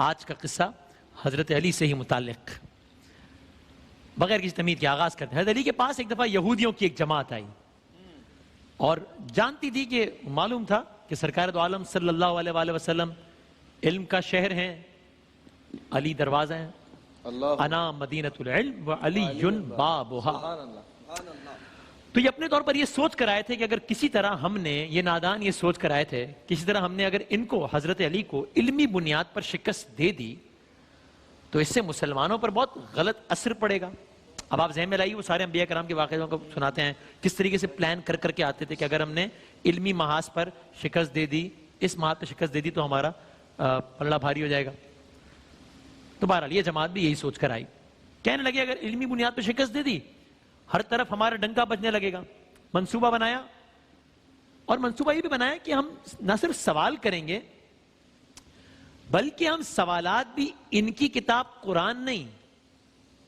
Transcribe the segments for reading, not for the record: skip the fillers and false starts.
آج کا قصہ حضرت علی سے ہی متعلق، بغیر کسی تمہید کے آغاز کرتے ہیں۔ حضرت علی کے پاس ایک دفعہ یہودیوں کی ایک جماعت آئی اور جانتی تھی کہ معلوم تھا کہ سرکار دو عالم صلی اللہ علیہ وآلہ وسلم علم کا شہر ہیں، علی دروازہ ہیں، انا مدینۃ العلم وعلی بابھا۔ تو یہ اپنے طور پر یہ سوچ کر آئے تھے کہ اگر کسی طرح ہم نے، یہ نادان یہ سوچ کر آئے تھے، کسی طرح ہم نے اگر ان کو، حضرت علی کو علمی بنیاد پر شکست دے دی تو اس سے مسلمانوں پر بہت غلط اثر پڑے گا۔ اب آپ ذہن میں لائیے وہ سارے انبیاء کرام کے واقعوں کو سناتے ہیں کس طریقے سے پلان کر کر کے آتے تھے کہ اگر ہم نے علمی محاذ پر شکست دے دی، اس محاذ پر شکست دے دی تو ہمارا پلڑا بھاری ہو جائے گا۔ تو بہرحال یہ جماعت بھی یہی سوچ کر آئی، کہنے لگے اگر علمی بنیاد پر شکست دے دی ہر طرف ہمارا ڈنکا بجنے لگے گا۔ منصوبہ بنایا، اور منصوبہ یہ بھی بنایا کہ ہم نہ صرف سوال کریں گے بلکہ ہم سوالات بھی ان کی کتاب قرآن نہیں،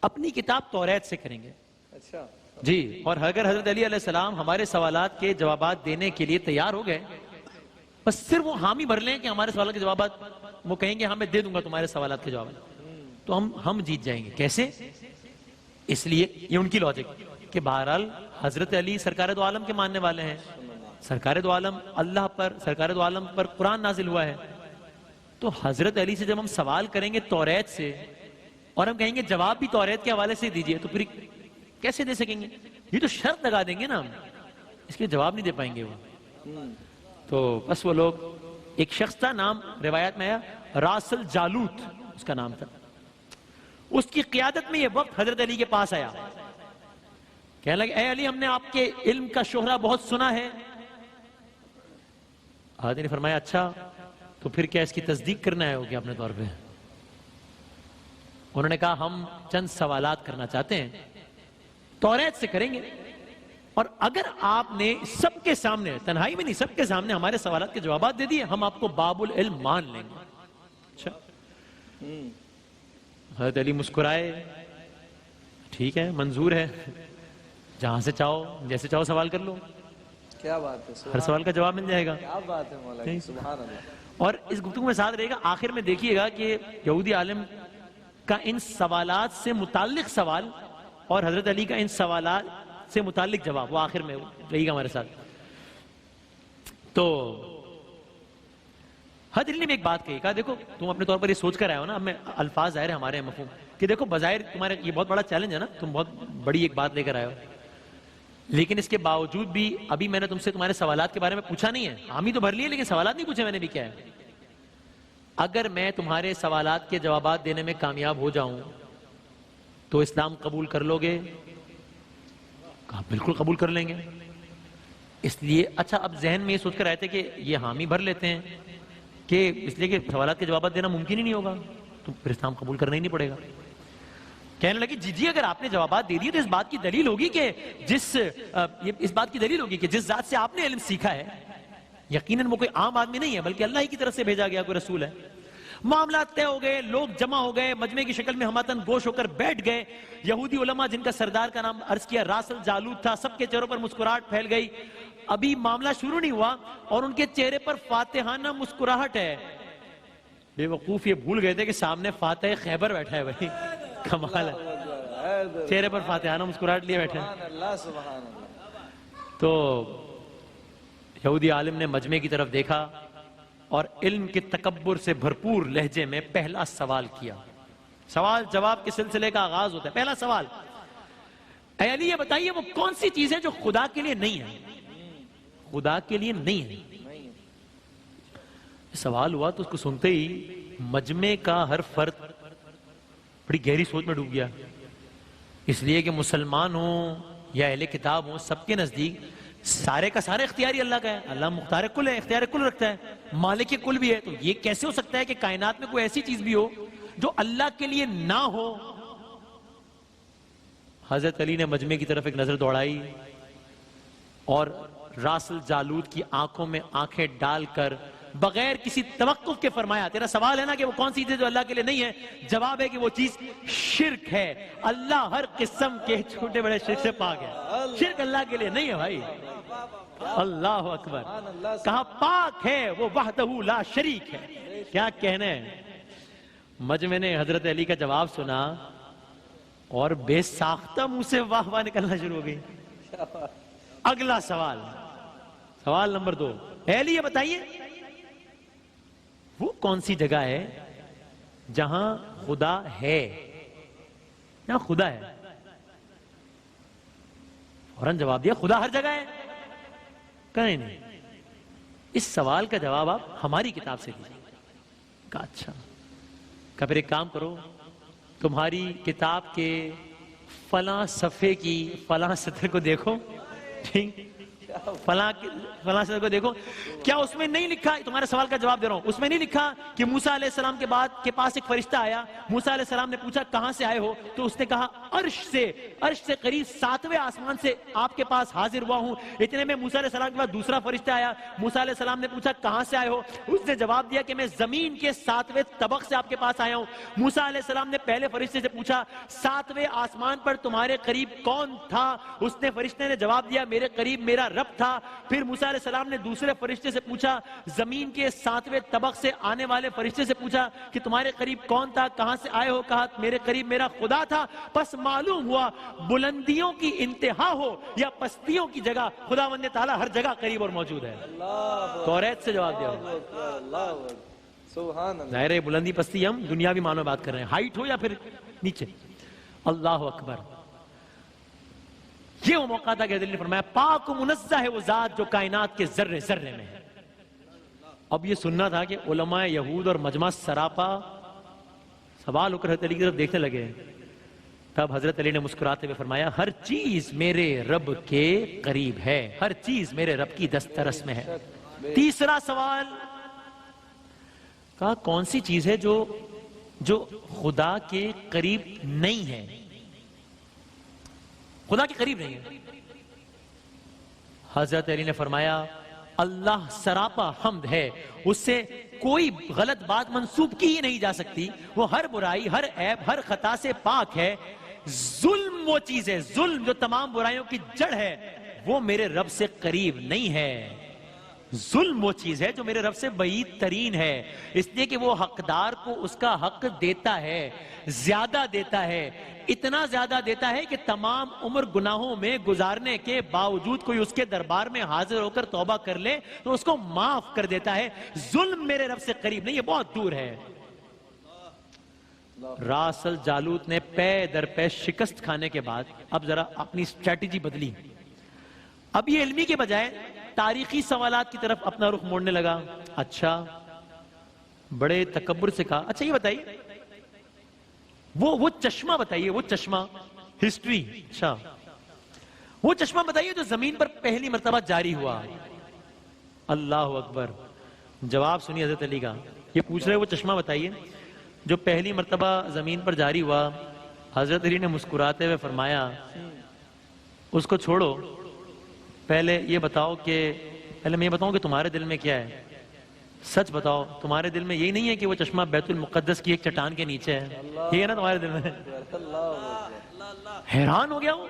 اپنی کتاب توریت سے کریں گے۔ اچھا جی، اور اگر حضرت علی علیہ السلام ہمارے سوالات کے جوابات دینے کے لیے تیار ہو گئے، بس صرف وہ حامی بھر لیں کہ ہمارے سوالات کے جوابات، وہ کہیں گے ہاں میں دے دوں گا تمہارے سوالات کے جوابات، تو ہم جیت جائیں گے۔ کیسے؟ اس لیے یہ ان کی لاجک کہ بہرحال حضرت علی سرکار دو عالم کے ماننے والے ہیں، سرکار دو عالم اللہ پر، سرکار دو عالم پر قرآن نازل ہوا ہے، تو حضرت علی سے جب ہم سوال کریں گے توریت سے اور ہم کہیں گے جواب بھی توریت کے حوالے سے دیجئے، تو پھر کیسے دے سکیں گے؟ یہ تو شرط لگا دیں گے نا ہم، اس کے جواب نہیں دے پائیں گے وہ۔ تو بس وہ لوگ، ایک شخص تھا، نام روایت میں آیا راسل جالوت اس کا نام تھا، اس کی قیادت میں یہ وقت حضرت علی کے پاس آیا، کہنے لگے اے علی ہم نے آپ کے علم کا شہرہ بہت سنا ہے۔ حضرت نے فرمایا اچھا تو پھر کیا اس کی تصدیق کرنا ہے ہوگی اپنے طور پہ؟ انہوں نے کہا ہم چند سوالات کرنا چاہتے ہیں، توریت سے کریں گے، اور اگر آپ نے سب کے سامنے، تنہائی میں نہیں سب کے سامنے ہمارے سوالات کے جوابات دے دیے ہم آپ کو باب العلم مان لیں گے۔ اچھا، حضرت علی مسکرائے، ٹھیک ہے منظور ہے، جہاں سے چاہو جیسے چاہو سوال کر لو، کیا بات ہے، ہر سوال کا جواب مل جائے گا۔ کیا بات ہے مولا، سبحان اللہ۔ اور اس گفتگو میں ساتھ رہے گا، آخر میں دیکھیے گا کہ یہودی عالم کا ان سوالات سے متعلق سوال اور حضرت علی کا ان سوالات سے متعلق جواب، وہ آخر میں رہے گا ہمارے ساتھ۔ تو حضرت علی نے بھی ایک بات کہی، کہا دیکھو تم اپنے طور پر یہ سوچ کر آئے ہو نا، ہمیں الفاظ ظاہر ہے ہمارے مفہوم کہ دیکھو بظاہر تمہارے یہ بہت بڑا چیلنج ہے نا، تم بہت بڑی ایک بات لے کر آئے ہو، لیکن اس کے باوجود بھی ابھی میں نے تم سے تمہارے سوالات کے بارے میں پوچھا نہیں ہے، حامی تو بھر لیے لیکن سوالات نہیں پوچھے میں نے بھی، کیا ہے اگر میں تمہارے سوالات کے جوابات دینے میں کامیاب ہو جاؤں تو اسلام قبول کر لو گے؟ کہا بالکل قبول کر لیں گے۔ اس لیے اچھا اب ذہن میں یہ سوچ کر آئے تھے کہ یہ حامی بھر لیتے ہیں کہ اس لیے کہ سوالات کے جوابات دینا ممکن ہی نہیں ہوگا تو پھر اسلام قبول کرنا ہی نہیں پڑے گا۔ کہنے لگے جی اگر آپ نے جوابات دے دیے تو اس بات کی دلیل ہوگی کہ جس ذات سے آپ نے علم سیکھا ہے یقیناً وہ کوئی عام آدمی نہیں ہے بلکہ اللہ ہی کی طرف سے بھیجا گیا کوئی رسول ہے۔ معاملات طے ہو گئے، لوگ جمع ہو گئے، مجمع کی شکل میں ہماتن گوش ہو کر بیٹھ گئے۔ یہودی علماء جن کا سردار کا نام عرض کیا راسل جالوت تھا، سب کے چہروں پر مسکراہٹ پھیل گئی۔ ابھی معاملہ شروع نہیں ہوا اور ان کے چہرے پر فاتحانہ مسکراہٹ ہے۔ بے وقوف یہ بھول گئے تھے کہ سامنے فاتح خیبر بیٹھا ہے، بھائی کمال ہے، چہرے پر فاتحانہ مسکراہٹ لیے بیٹھے ہیں۔ تو یہودی عالم نے مجمع کی طرف دیکھا اور علم کے تکبر سے بھرپور لہجے میں پہلا سوال کیا۔ سوال جواب کے سلسلے کا آغاز ہوتا ہے۔ پہلا سوال، اے علی یہ بتائیے وہ کون سی چیز ہے جو خدا کے لیے نہیں ہے؟ خدا کے لیے نہیں ہے۔ سوال ہوا تو اس کو سنتے ہی مجمع کا ہر فرد بڑی گہری سوچ میں ڈوب گیا، اس لیے کہ مسلمان ہوں یا اہل کتاب ہوں سب کے نزدیک سارے کا سارا اختیاری اللہ کا ہے، اللہ مختار کل ہے، اختیار کل رکھتا ہے، مالک کل بھی ہے۔ تو یہ کیسے ہو سکتا ہے کہ کائنات میں کوئی ایسی چیز بھی ہو جو اللہ کے لیے نہ ہو؟ حضرت علی نے مجمع کی طرف ایک نظر دوڑائی اور راسل جالوت کی آنکھوں میں آنکھیں ڈال کر بغیر کسی توقف کے فرمایا، تیرا سوال ہے نا کہ وہ کون سی چیز جو اللہ کے لیے نہیں ہے، جواب ہے کہ وہ چیز شرک ہے۔ اللہ ہر قسم کے چھوٹے بڑے شرک سے پاک ہے، شرک اللہ کے لیے نہیں ہے بھائی۔ اللہ اکبر، کہا پاک ہے وہ وحدہ لا شریک ہے۔ کیا کہنے ہیں، مجمع نے حضرت علی کا جواب سنا اور بے ساختہ منہ سے واہ واہ نکلنا شروع ہو گئی. اگلا سوال، سوال نمبر 2. اے علی یہ بتائیے وہ کون سی جگہ ہے جہاں خدا ہے؟ جہاں خدا ہے. فوراً جواب دیا خدا ہر جگہ ہے. کہیں نہیں، اس سوال کا جواب آپ ہماری کتاب سے دیجیے. کہا اچھا. کہا پھر ایک کام کرو، تمہاری کتاب کے فلاں صفحے کی فلاں سطر کو دیکھو، ٹھیک، فلاں سطر کو دیکھو. کیا اس میں نہیں لکھا، تمہارے سوال کا جواب دے رہا ہوں، اس میں نہیں لکھا کہ موسیٰ علیہ السلام کے پاس ایک فرشتہ آیا، موسیٰ علیہ السلام نے پوچھا کہاں سے آئے ہو؟ تو اس نے کہا عرش سے قریب 7ویں آسمان سے آپ کے پاس حاضر ہوا ہوں. اتنے میں موسیٰ علیہ السلام کے پاس دوسرا فرشتہ آیا، موسیٰ علیہ السلام نے پوچھا کہاں سے آئے ہو؟ اس نے جواب دیا کہ میں زمین کے 7ویں طبق سے آپ کے پاس آیا ہوں. موسیٰ علیہ السلام نے پہلے فرشتے سے پوچھا 7ویں آسمان پر تمہارے قریب کون تھا؟ اس نے فرشتے نے جواب دیا میرے قریب میرا رب تھا. پھر موسیٰ علیہ السلام نے دوسرے فرشتے سے پوچھا، زمین کے 7ویں طبق سے آنے والے فرشتے سے پوچھا کہ تمہارے قریب کون تھا، کہاں سے آئے ہو؟ کہا میرے قریب میرا خدا تھا. پس معلوم ہوا بلندیوں کی انتہا ہو یا پستیوں کی جگہ، خداوند تعالیٰ ہر جگہ قریب اور موجود ہے. توریت سے جواب دیا. سبحان اللہ. ظاہر ہے بلندی پستی ہم دنیاوی معنوں میں بات کر رہے ہیں، ہائٹ ہو یا پھر نیچے. اللہ اکبر. یہ وہ موقع تھا کہ حضرت علی نے فرمایا پاک و منزہ ہے وہ ذات جو کائنات کے ذرے ذرے میں ہے. اب یہ سننا تھا کہ علماء یہود اور مجمع سراپا سوال ہو کر حضرت علی کی طرف دیکھنے لگے. تب حضرت علی نے مسکراتے ہوئے فرمایا ہر چیز میرے رب کے قریب ہے، ہر چیز میرے رب کی دسترس میں ہے. تیسرا سوال، کہا کون سی چیز ہے جو خدا کے قریب نہیں ہے؟ خدا کے قریب نہیں ہے. حضرت علی نے فرمایا اللہ سراپا حمد ہے، اس سے کوئی غلط بات منسوب کی ہی نہیں جا سکتی، وہ ہر برائی، ہر عیب، ہر خطا سے پاک ہے. ظلم وہ چیز ہے، ظلم جو تمام برائیوں کی جڑ ہے، وہ میرے رب سے قریب نہیں ہے. ظلم وہ چیز ہے جو میرے رب سے بعید ترین ہے، اس لیے کہ وہ حقدار کو اس کا حق دیتا ہے، زیادہ دیتا ہے، اتنا زیادہ دیتا ہے کہ تمام عمر گناہوں میں گزارنے کے باوجود کوئی اس کے دربار میں حاضر ہو کر توبہ کر لے تو اس کو معاف کر دیتا ہے. ظلم میرے رب سے قریب نہیں، یہ بہت دور ہے. راس الجالوت نے پے در پے شکست کھانے کے بعد اب ذرا اپنی اسٹریٹجی بدلی. اب یہ علمی کے بجائے تاریخی سوالات کی طرف اپنا رخ موڑنے لگا. اچھا، بڑے تکبر سے کہا اچھا یہ بتائیے وہ چشمہ بتائیے، وہ چشمہ ہسٹری، اچھا وہ چشمہ بتائیے جو زمین پر پہلی مرتبہ جاری ہوا. اللہ اکبر. جواب سنیے حضرت علی کا. یہ پوچھ رہے وہ چشمہ بتائیے جو پہلی مرتبہ زمین پر جاری ہوا. حضرت علی نے مسکراتے ہوئے فرمایا اس کو چھوڑو، پہلے یہ بتاؤ کہ پہلے میں یہ بتاؤں کہ تمہارے دل میں کیا ہے. سچ بتاؤ تمہارے دل میں یہی نہیں ہے کہ وہ چشمہ بیت المقدس کی ایک چٹان کے نیچے ہے؟ یہ ہے نا تمہارے دل میں؟ حیران ہو گیا وہ،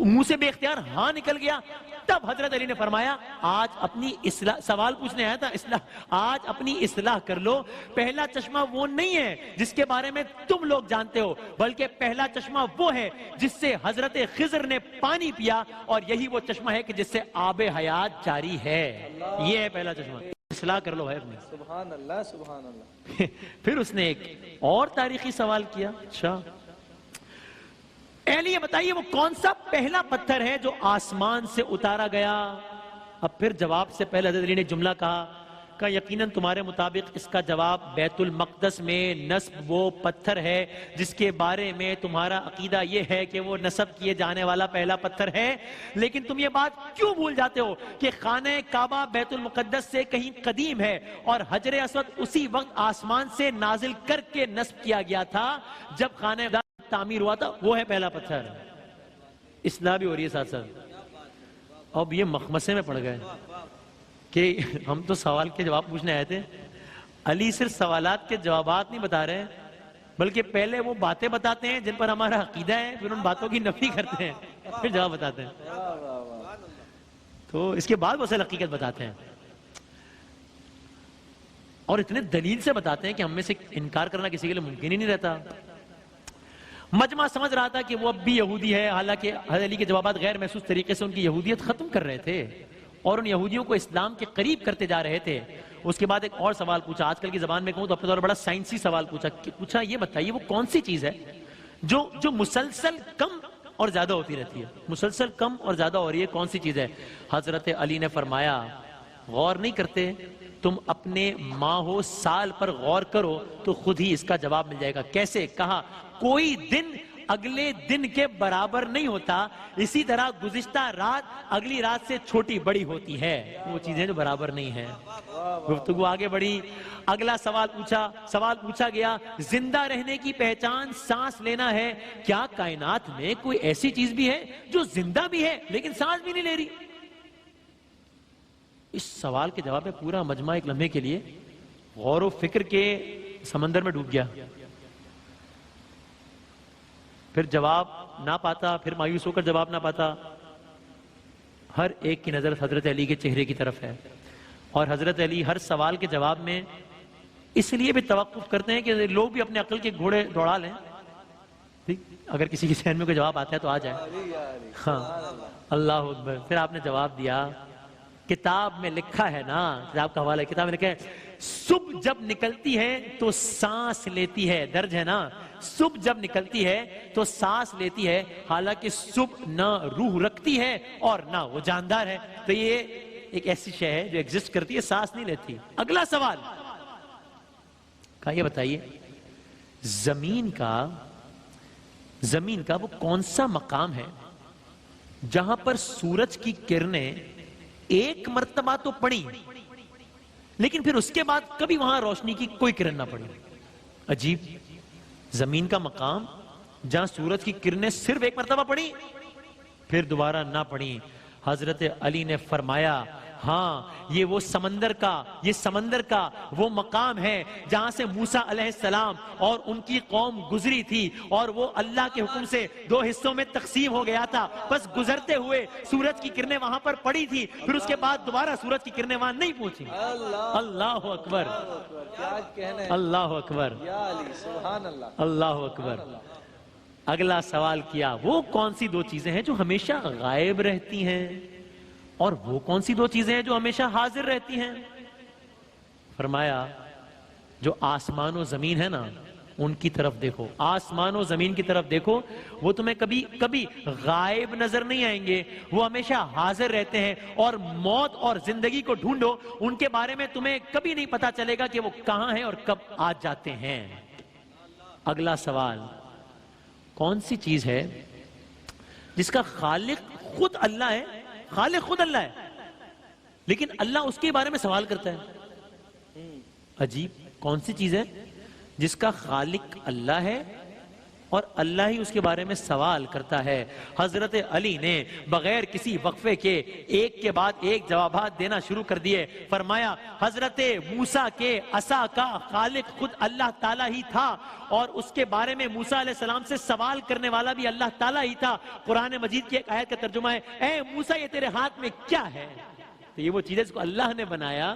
منہ سے بے اختیار ہاں نکل گیا. تب حضرت علی نے فرمایا آج اپنی اصلاح، سوال پوچھنے آیا تھا اصلاح، آج اپنی اصلاح کر لو. پہلا چشمہ وہ نہیں ہے جس کے بارے میں تم لوگ جانتے ہو، بلکہ پہلا چشمہ وہ ہے جس سے حضرت خضر نے پانی پیا، اور یہی وہ چشمہ ہے کہ جس سے آب حیات جاری ہے. یہ ہے پہلا چشمہ. اصلاح کر لو ہے اپنی. سبحان اللہ سبحان اللہ. پھر اس نے ایک اور تاریخی سوال کیا. اچھا یہ بتائیے وہ کون سا پہلا پتھر ہے جو آسمان سے اتارا گیا؟ اب پھر جواب سے پہلے حضرت علی نے جملہ کہا یقیناً تمہارے مطابق اس کا جواب بیت المقدس میں نصب وہ پتھر ہے جس کے بارے میں تمہارا عقیدہ یہ ہے کہ وہ نصب کیے جانے والا پہلا پتھر ہے. لیکن تم یہ بات کیوں بھول جاتے ہو کہ خانہ کعبہ بیت المقدس سے کہیں قدیم ہے اور حجر اسود اسی وقت آسمان سے نازل کر کے نصب کیا گیا تھا جب خانہ تعمیر ہوا تھا. وہ ہے پہلا پتھر. اصلاح بھی ہو رہی ہے ساتھ ساتھ. اب یہ مخمسے میں پڑ گئے کہ ہم تو سوال کے جواب پوچھنے آئے تھے. علی صرف سوالات کے جوابات نہیں بتا رہے بلکہ پہلے وہ باتیں بتاتے ہیں جن پر ہمارا عقیدہ ہے، پھر ان باتوں کی نفی کرتے ہیں، پھر جواب بتاتے ہیں. تو اس کے بعد وہ اصل حقیقت بتاتے ہیں. اور اتنے دلیل سے بتاتے ہیں کہ ہم میں سے انکار کرنا کسی کے لیے ممکن ہی نہیں رہتا. مجمع سمجھ رہا تھا کہ وہ اب بھی یہودی ہے، حالانکہ حضرت علی کے جوابات غیر محسوس طریقے سے ان کی یہودیت ختم کر رہے تھے اور ان یہودیوں کو اسلام کے قریب کرتے جا رہے تھے. اس کے بعد ایک اور سوال پوچھا، آج کل کی زبان میں کہوں تو اپنے طور پر بڑا سائنسی سوال پوچھا یہ بتائیے وہ کون سی چیز ہے جو مسلسل کم اور زیادہ ہوتی رہتی ہے، مسلسل کم اور زیادہ ہو رہی ہے، کون سی چیز ہے؟ حضرت علی نے فرمایا غور نہیں کرتے، تم اپنے ماہ سال پر غور کرو تو خود ہی اس کا جواب مل جائے گا. کیسے؟ کہا کوئی دن اگلے دن کے برابر نہیں ہوتا، اسی طرح گزشتہ رات اگلی رات سے چھوٹی بڑی ہوتی ہے، وہ چیزیں جو برابر نہیں ہیں. گفتگو آگے بڑھی، اگلا سوال پوچھا گیا، زندہ رہنے کی پہچان سانس لینا ہے، کیا کائنات میں کوئی ایسی چیز بھی ہے جو زندہ بھی ہے لیکن سانس بھی نہیں لے رہی؟ اس سوال کے جواب میں پورا مجمع ایک لمحے کے لیے غور و فکر کے سمندر میں ڈوب گیا. پھر جواب نہ پاتا، پھر مایوس ہو کر جواب نہ پاتا. ہر ایک کی نظر حضرت علی کے چہرے کی طرف ہے اور حضرت علی ہر سوال کے جواب میں اس لیے بھی توقف کرتے ہیں کہ لوگ بھی اپنے عقل کے گھوڑے دوڑا لیں. ٹھیک، اگر کسی کے ذہن میں کوئی جواب آتا ہے تو آ جائے. ہاں، اللہ اکبر. پھر آپ نے جواب دیا، کتاب میں لکھا ہے نا، کتاب کا حوالہ ہے، کتاب میں لکھا ہے صبح جب نکلتی ہے تو سانس لیتی ہے، درج ہے نا، صبح جب نکلتی ہے تو سانس لیتی ہے، حالانکہ صبح نہ روح رکھتی ہے اور نہ وہ جاندار ہے. تو یہ ایک ایسی شے ہے جو ایگزسٹ کرتی ہے، سانس نہیں لیتی. اگلا سوال کہا یہ بتائیے زمین کا وہ کون سا مقام ہے جہاں پر سورج کی کرنیں ایک مرتبہ تو پڑی لیکن پھر اس کے بعد کبھی وہاں روشنی کی کوئی کرن نہ پڑی؟ عجیب، زمین کا مقام جہاں سورج کی کرنیں صرف ایک مرتبہ پڑی پھر دوبارہ نہ پڑی. حضرت علی نے فرمایا ہاں، یہ سمندر کا وہ مقام ہے جہاں سے موسیٰ علیہ السلام اور ان کی قوم گزری تھی اور وہ اللہ کے حکم سے 2 حصوں میں تقسیم ہو گیا تھا. بس گزرتے ہوئے سورج کی کرنیں وہاں پر پڑی تھی، پھر اس کے بعد دوبارہ سورج کی کرنیں وہاں نہیں پہنچی. اللہ اکبر، اللہ اکبر، اللہ اکبر. اگلا سوال کیا، وہ کون سی 2 چیزیں ہیں جو ہمیشہ غائب رہتی ہیں اور وہ کون سی 2 چیزیں ہیں جو ہمیشہ حاضر رہتی ہیں؟ فرمایا جو آسمان و زمین ہے نا ان کی طرف دیکھو، آسمان و زمین کی طرف دیکھو، وہ تمہیں کبھی غائب نظر نہیں آئیں گے، وہ ہمیشہ حاضر رہتے ہیں. اور موت اور زندگی کو ڈھونڈو، ان کے بارے میں تمہیں کبھی نہیں پتا چلے گا کہ وہ کہاں ہیں اور کب آ جاتے ہیں. اگلا سوال، کون سی چیز ہے جس کا خالق خود اللہ ہے، خالق خود اللہ ہے لیکن اللہ اس کے بارے میں سوال کرتا ہے؟ عجیب، کون سی چیز ہے جس کا خالق اللہ ہے اور اللہ ہی اس کے بارے میں سوال کرتا ہے؟ حضرت علی نے بغیر کسی وقفے کے ایک کے بعد ایک جوابات دینا شروع کر دیے. فرمایا حضرت موسیٰ کے عصا کا خالق خود اللہ تعالیٰ ہی تھا اور اس کے بارے میں موسیٰ علیہ السلام سے سوال کرنے والا بھی اللہ تعالیٰ ہی تھا. قرآن مجید کی ایک آیت کا ترجمہ ہے، اے موسیٰ یہ تیرے ہاتھ میں کیا ہے؟ تو یہ وہ چیز ہے جس کو اللہ نے بنایا،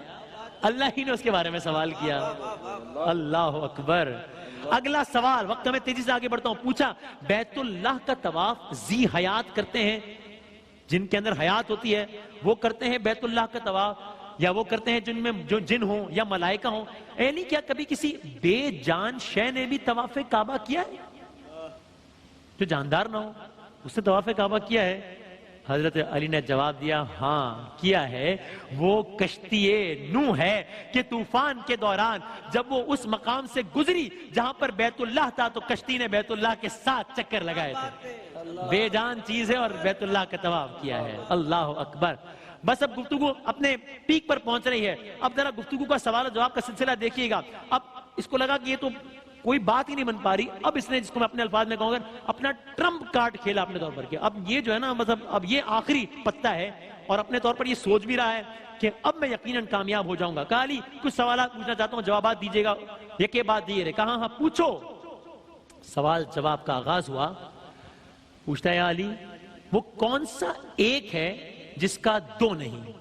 اللہ ہی نے اس کے بارے میں سوال کیا. اللہ اکبر. اگلا سوال، وقت میں تیزی سے آگے بڑھتا ہوں، پوچھا بیت اللہ کا طواف ذی حیات کرتے ہیں، جن کے اندر حیات ہوتی ہے وہ کرتے ہیں بیت اللہ کا طواف، یا وہ کرتے ہیں جن میں جو جن ہوں یا ملائکہ ہوں؟ نہیں، کیا کبھی کسی بے جان شے نے بھی طواف کعبہ کیا ہے جو جاندار نہ ہو؟ اس نے طواف کعبہ کیا ہے؟ حضرت علی نے جواب دیا ہاں کیا ہے. وہ کشتی نوح ہے کہ طوفان کے دوران جب وہ اس مقام سے گزری جہاں پر بیت اللہ تھا تو کشتی نے بیت اللہ کے 7 چکر لگائے تھے. بے جان چیز ہے اور بیت اللہ کا طواف کیا ہے. اللہ اکبر. بس اب گفتگو اپنے پیک پر پہنچ رہی ہے. اب ذرا گفتگو کا سوال و جواب کا سلسلہ دیکھیے گا. اب اس کو لگا کہ یہ تو کوئی بات ہی نہیں بن پا رہی. اب اس نے، جس کو میں اپنے الفاظ میں کہوں گا، اپنا ٹرمپ کارڈ کھیلا اپنے طور پر. کہ اب یہ جو ہے نا، مطلب اب یہ آخری پتہ ہے اور اپنے طور پر یہ سوچ بھی رہا ہے کہ اب میں یقیناً کامیاب ہو جاؤں گا. کہا علی کچھ سوالات پوچھنا چاہتا ہوں، جوابات دیجیے گا. یکے بعد دیے رہے. کہا ہاں پوچھو. سوال جواب کا آغاز ہوا. پوچھتا ہے علی وہ کون سا ایک ہے جس کا 2 نہیں؟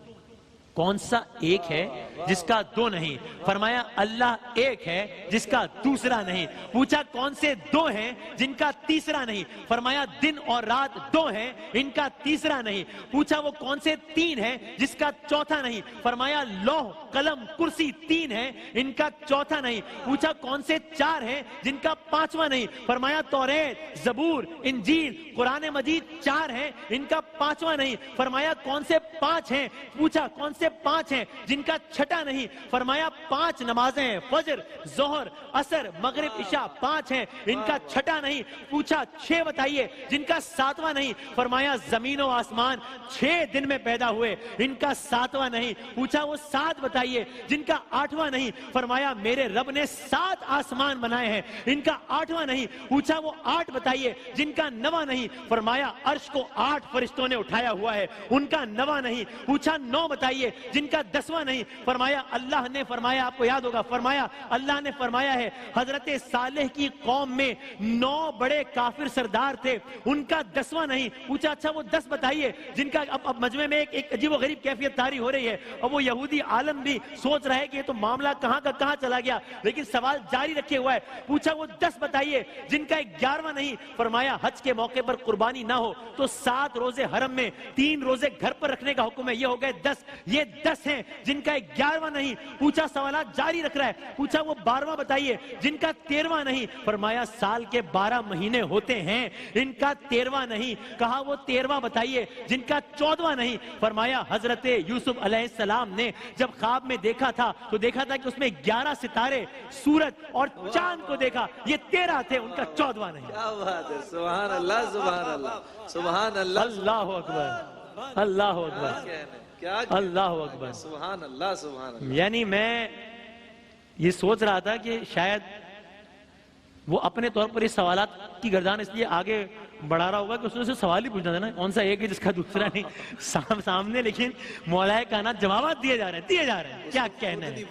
کون سا ایک ہے جس کا دو نہیں؟ فرمایا اللہ ایک ہے جس کا دوسرا نہیں۔ پوچھا کون سے دو ہیں جن کا تیسرا نہیں؟ فرمایا دن اور رات دو ہیں، ان کا تیسرا نہیں۔ پوچھا وہ کون سے تین ہیں جس کا چوتھا نہیں؟ فرمایا لوح قلم کرسی تین ہیں، ان کا چوتھا نہیں۔ پوچھا کون سے چار ہیں جن کا پانچواں نہیں؟ فرمایا توریت، زبور، انجیل، قرآن مجید چار ہیں، ان کا پانچواں نہیں۔ فرمایا کون سے پانچ ہیں؟ پوچھا کون سے پانچ ہیں جن کا چھٹا نہیں؟ فرمایا پانچ نمازیں ہیں، فجر، ظہر، عصر، مغرب، عشاء پانچ ہیں، ان کا چھٹا نہیں۔ پوچھا چھ بتائیے جن کا ساتواں نہیں؟ فرمایا زمین و آسمان 6 دن میں پیدا ہوئے، ان کا ساتواں نہیں۔ پوچھا وہ 7 بتائیے جن کا 8واں نہیں؟ فرمایا میرے رب نے 7 آسمان بنائے ہیں، ان کا 8واں نہیں۔ پوچھا وہ 8 بتائیے جن کا 9واں نہیں؟ فرمایا عرش کو 8 فرشتوں نے اٹھایا ہوا ہے، ان کا 9واں نہیں۔ پوچھا 9 بتائیے جن کا 10واں نہیں؟ فرمایا اللہ نے فرمایا، آپ کو یاد ہوگا، فرمایا اللہ نے فرمایا ہے حضرت صالح کی قوم میں 9 بڑے کافر سردار تھے، ان کا 10واں نہیں۔ پوچھا اچھا وہ 10 بتائیے جن کا اب مجمع میں ایک عجیب و غریب کیفیت طاری ہو رہی ہے، اور وہ یہودی عالم بھی سوچ رہا ہے کہ یہ تو معاملہ کہاں کا کہاں چلا گیا، لیکن سوال جاری رکھے ہوا ہے۔ پوچھا وہ 10 بتائیے جن کا 11واں نہیں؟ فرمایا حج کے موقع پر قربانی نہ ہو تو 7 روزے حرم میں، 3 روزے گھر پر رکھنے کا حکم ہے، یہ ہو گئے 10۔ یہ 10 ہیں جن کا 11واں نہیں۔ پوچھا سوالات جاری رکھ رہا ہے۔ پوچھا وہ 12واں بتائیے جن کا 13واں نہیں؟ فرمایا سال کے 12 مہینے ہوتے ہیں، ان کا 13واں نہیں۔ کہا وہ 13واں بتائیے جن کا 14واں نہیں؟ فرمایا حضرت یوسف علیہ السلام نے جب خواب میں دیکھا تھا تو دیکھا تھا کہ اس میں 11 ستارے، سورج اور چاند کو دیکھا، یہ 13 تھے، ان کا 14واں نہیں۔ کیا بات ہے، سبحان اللہ سبحان اللہ سبحان اللہ اللہ اکبر، اللہ اکبر، اللہ اکبر، سبحان اللہ سبحان اللہ۔ یعنی میں یہ سوچ رہا تھا کہ شاید وہ اپنے طور پر اس سوالات کی گردان اس لیے آگے بڑھا رہا ہوگا کہ اس نے سے سوال ہی پوچھنا تھا نا، کون سا ایک ہے جس کا دوسرا نہیں سامنے، لیکن مولا کائنات جوابات دیے جا رہے ہیں، کیا کہنا ہے۔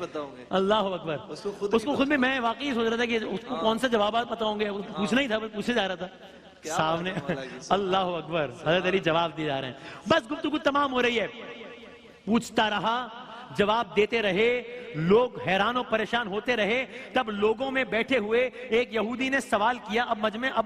اللہ اکبر، اس کو خود میں واقعی سوچ رہا تھا کہ اس کو کون سا جوابات پتا ہوں گے، پوچھنا ہی تھا، پوچھے جا رہا تھا سامنے۔ اللہ اکبر، حضرت علی جواب دیے جا رہے ہیں۔ بس گفتگو تمام ہو رہی ہے، پوچھتا رہا، جواب دیتے رہے، لوگ حیران و پریشان ہوتے رہے۔ تب لوگوں میں بیٹھے ہوئے ایک یہودی نے سوال کیا، اب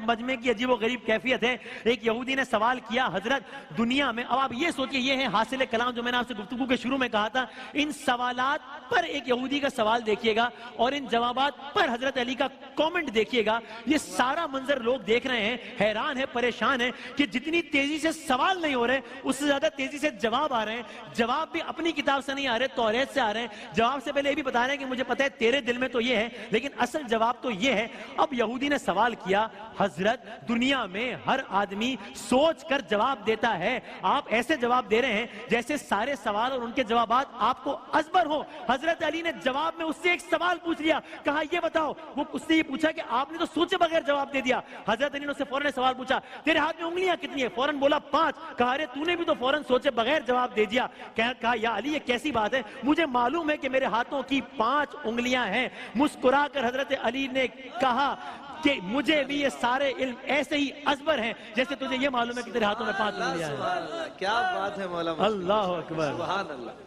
مجمع کی عجیب و غریب کیفیت ہے۔ ایک یہودی نے سوال کیا، حضرت دنیا میں، اب آپ یہ سوچئے، یہ ہے حاصل کلام جو میں نے آپ سے گفتگو کے شروع میں کہا تھا، ان سوالات پر ایک یہودی کا سوال دیکھیے گا اور ان جوابات پر حضرت علی کا کومنٹ دیکھیے گا۔ یہ سارا منظر لوگ دیکھ رہے ہیں، حیران ہے، پریشان ہے کہ جتنی تیزی سے سوال نہیں ہو رہے اس سے زیادہ تیزی سے جواب آ رہے ہیں۔ جواب بھی اپنی کتاب سے نہیں آ رہے، توریت سے آ رہے ہیں۔ جواب سے پہلے یہ بھی بتا رہے ہیں کہ مجھے پتہ ہے تیرے دل میں تو یہ ہے، لیکن اصل جواب تو یہ ہے۔ اب یہودی نے سوال کیا، حضرت دنیا میں ہر آدمی سوچ کر جواب دیتا ہے، آپ ایسے جواب دے رہے ہیں جیسے سارے سوال اور ان کے جوابات آپ کو ازبر ہو۔ حضرت علی نے جواب میں اس سے ایک سوال پوچھ لیا، کہا یہ بتاؤ، وہ اس نے یہ پوچھا کہ آپ نے تو سوچے بغیر جواب دے دیا۔ حضرت علی نے اس سے فوراً سوال پوچھا، تیرے ہاتھ میں انگلیاں کتنی ہیں؟ فوراً بولا 5۔ کہا ارے تو نے بھی تو فوراً سوچے بغیر جواب دے دیا۔ کہا یا علی یہ کیسی بات ہے، مجھے معلوم ہے کہ میرے ہاتھوں کی 5 انگلیاں ہیں۔ مسکرا کر حضرت علی نے کہا کہ مجھے بھی یہ سارے علم ایسے ہی ازبر ہیں جیسے تجھے یہ معلوم ہے کہ تیرے ہاتھوں میں 5 انگلیاں ہیں۔ کیا بات ہے مولا، اللہ اکبر، سبحان اللہ۔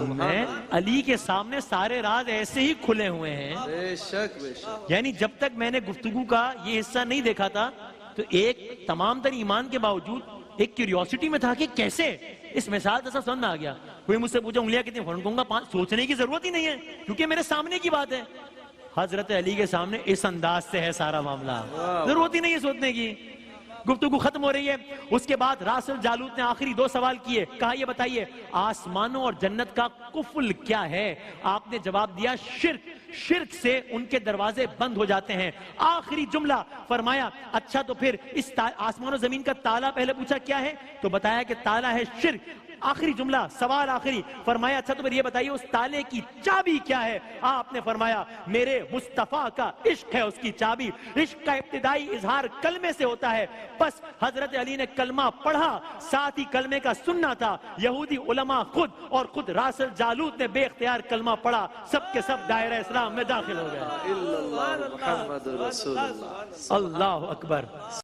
میں علی کے سامنے سارے راز ایسے ہی کھلے ہوئے ہیں، بے شک بے شک۔ یعنی جب تک میں نے گفتگو کا یہ حصہ نہیں دیکھا تھا تو ایک تمام تر ایمان کے باوجود ایک کیوریوسٹی میں تھا کہ کیسے اس مثال سے سمجھ میں آ گیا۔ کوئی مجھ سے پوچھا انگلیاں کتنی، فوراً کہوں گا 5۔ سوچنے کی ضرورت ہی نہیں ہے کیونکہ میرے سامنے کی بات ہے۔ حضرت علی کے سامنے اس انداز سے ہے سارا معاملہ، ضرورت ہی نہیں ہے سوچنے کی۔ گفتگو ختم ہو رہی ہے، اس کے بعد راسل جالوت نے آخری 2 سوال کیے، کہا یہ بتائیے آسمانوں اور جنت کا قفل کیا ہے؟ آپ نے جواب دیا شرک، شرک سے ان کے دروازے بند ہو جاتے ہیں۔ آخری جملہ فرمایا اچھا تو پھر اس آسمان و زمین کا تالا، پہلے پوچھا کیا ہے تو بتایا کہ تالا ہے شرک۔ آخری جملہ، سوال آخری، فرمایا اچھا تو پھر یہ بتائیے اس تالے کی چابی کیا ہے؟ آپ نے فرمایا میرے مصطفیٰ کا عشق ہے اس کی چابی۔ عشق کا ابتدائی اظہار کلمے سے ہوتا ہے، بس حضرت علی نے کلمہ پڑھا، ساتھ ہی کلمے کا سننا تھا۔ یہودی علماء خود اور خود راسل جالوت نے بے اختیار کلمہ پڑھا، سب کے سب دائرہ اسلام میں داخل ہو گئے۔ محمد رسول اللہ، اللہ اکبر۔